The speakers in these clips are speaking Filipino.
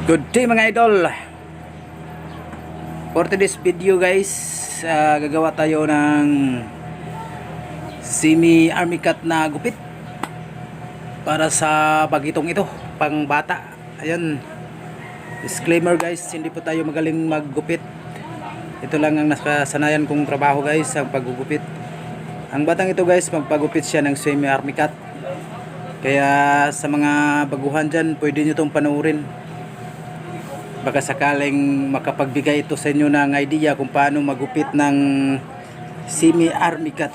Good day mga idol. For today's video guys, gagawa tayo ng semi army cut na gupit para sa bagitong ito, pang bata. Ayun, disclaimer guys, hindi po tayo magaling maggupit. Ito lang ang nakasanayan kong trabaho guys, ang paggugupit. Ang batang ito guys, magpagupit siya ng semi army cut. Kaya sa mga baguhan dyan, pwede nyo itong panoorin. Baka sakaling makapagbigay ito sa inyo ng idea kung paano magupit ng semi-army cut.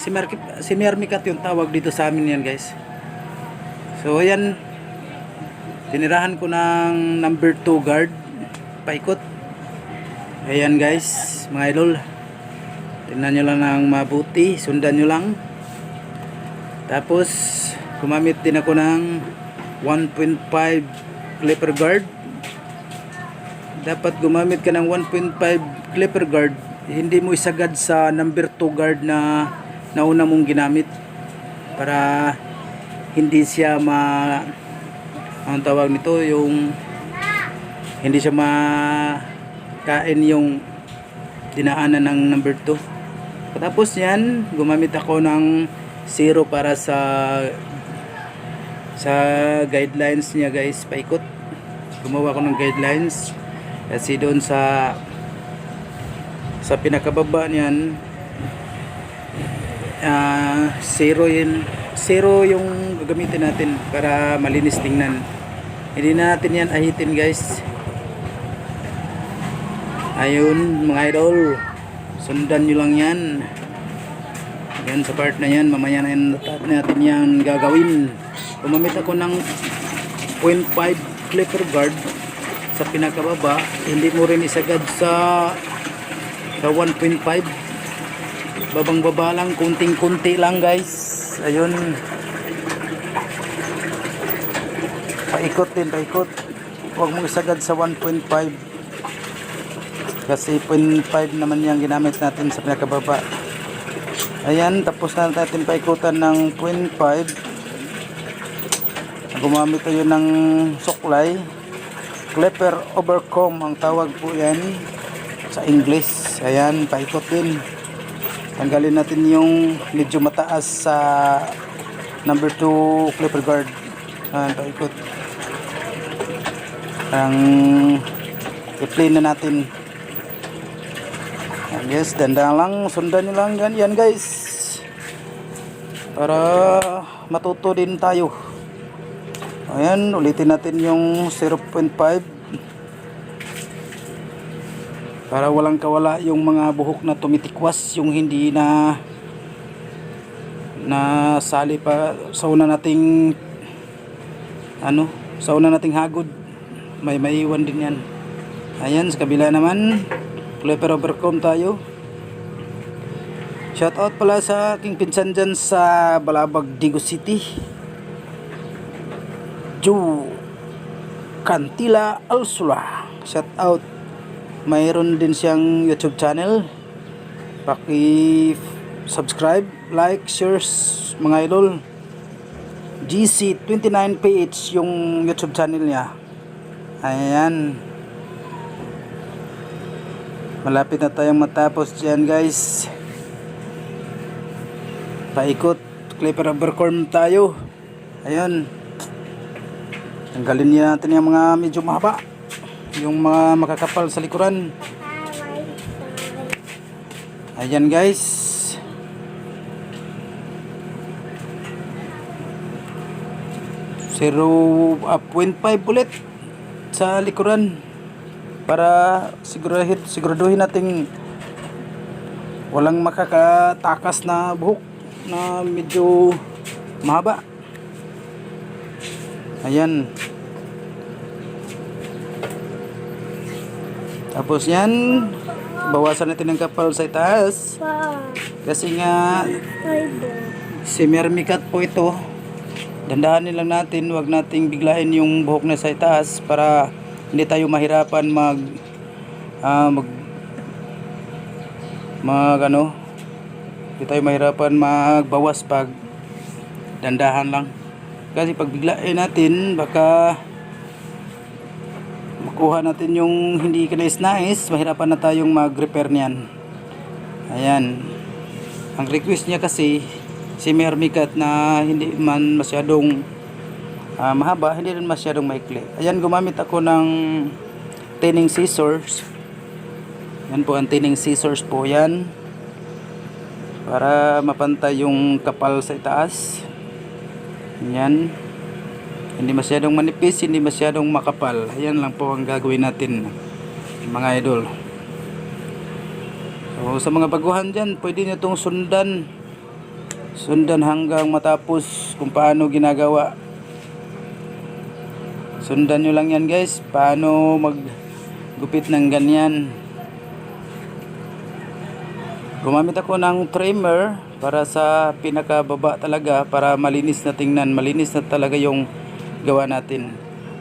Semi-army cut yung tawag dito sa amin yan guys. So ayan, tinirahan ko ng number 2 guard, paikot. Ayan guys, mga idol. Tingnan nyo lang ng mabuti, sundan nyo lang. Tapos gumamit din ako ng 1.5 clipper guard. Dapat gumamit ka ng 1.5 clipper guard, hindi mo isagad sa number 2 guard na nauna mong ginamit, para hindi siya ang tawag nito, yung hindi siya makain yung dinaanan ng number 2. Tapos yan, gumamit ako ng 0 para sa guidelines niya guys, paikot. Gumawa ko ng guidelines kasi doon sa pinakababa niyan, 0 yung gagamitin natin para malinis tingnan. Hindi natin yan ahitin guys. Ayun mga idol, sundan nyo lang yan. Yan sa part na yan, mamaya natin yan gagawin. Gumamit ako ng 0.5 clipper guard sa pinakababa, hindi mo rin isagad sa 1.5. babang baba lang, kunting-kunti lang guys. Ayun, paikot din, paikot. Huwag mo isagad sa 1.5 kasi 0.5 naman yung ginamit natin sa pinakababa. Ayan, tapos na natin paikutan ng 0.5. Gumamit tayo ng suklay, clipper overcomb ang tawag po yan sa English. Ayan, paikot din. Tanggalin natin yung medyo mataas sa number 2 clipper guard. Ayan, paikot. Ang i-plane na natin. Ayan, yes, dandan lang, sundan nyo lang yan guys, para matuto din tayo. Ayan, ulitin natin yung 0.5 para walang kawala yung mga buhok na tumitikwas, yung hindi na sali pa sa una nating hagod, may maiwan din yan. Ayan, sa kabila naman, clipper overcomb tayo. Shout out pala sa aking pinsan dyan sa Balabag, Digo City, Joe Cantila Alsula. Shout out. Mayroon din siyang YouTube channel. Paki-subscribe, like, share mga idol. GC29PH yung YouTube channel niya. Ayan. Malapit na tayong matapos dyan guys. Paikot, clipper overcomb tayo. Ayun, tanggalin niya natin yung mga medyo mahaba, yung mga makakapal sa likuran. Ayan guys, zero 0.5 ulit sa likuran para siguraduhin natin walang makakatakas na buhok na medyo mahaba. Ayan, tapos yan, bawasan natin ng kapal sa itaas kasi nga semi-army cut po ito. Dandahanin lang natin, wag nating biglain yung buhok na sa itaas para hindi tayo mahirapan hindi tayo mahirapan magbawas pag dandahan lang. Kasi pag biglain natin, baka kuha natin yung hindi kanais-nais, mahirapan na tayong mag-repair niyan. Ayan. Ang request niya kasi si Mermikat na hindi man masyadong mahaba, hindi rin masyadong maikli. Ayan, gumamit ako ng tining scissors. Yan po ang tining scissors po yan. Para mapantay yung kapal sa itaas. Yan. Hindi masyadong manipis, hindi masyadong makapal. Ayan lang po ang gagawin natin, mga idol. So, sa mga baguhan dyan, pwede nyo itong sundan hanggang matapos kung paano ginagawa. Sundan nyo lang yan guys, paano maggupit ng ganyan. Gumamit ako ng trimmer para sa pinakababa talaga, para malinis na tingnan, malinis na talaga yung gawa natin.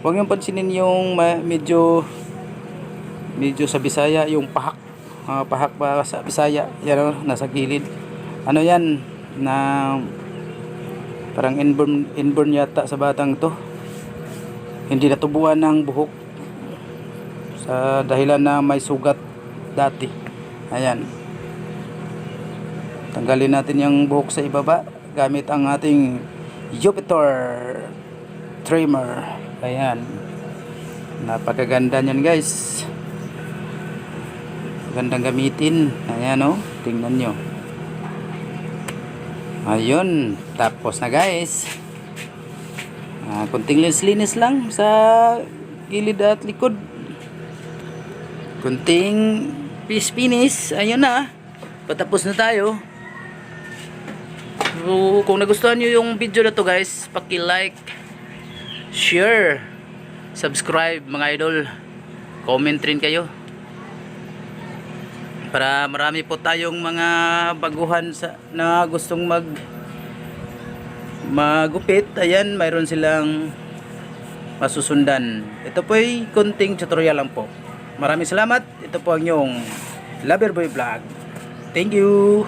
Huwag nyo pansinin yung medyo sa Bisaya, yung pahak. Pahak ba sa Bisaya, yan nasa gilid. Ano yan, na parang inborn yata sa batang to. Hindi natubuan ng buhok sa dahilan na may sugat dati. Ayan. Tanggalin natin yung buhok sa ibaba gamit ang ating Jupiter trimmer. Ayan. Napakaganda niyan guys. Gandang gamitin. Ayan oh, tingnan nyo. Ayun, tapos na guys. Kunting linis lang sa gilid at likod. Kunting finish. Ayun na. Patapos na tayo. So, kung nagustuhan nyo yung video na to guys, paki-like, share, subscribe mga idol, comment rin kayo para marami po tayong mga baguhan na gustong magupit. Ayan, mayroon silang masusundan. Ito po ay konting tutorial lang po. Maraming salamat. Ito po ang inyong Loverboy Vlog. Thank you.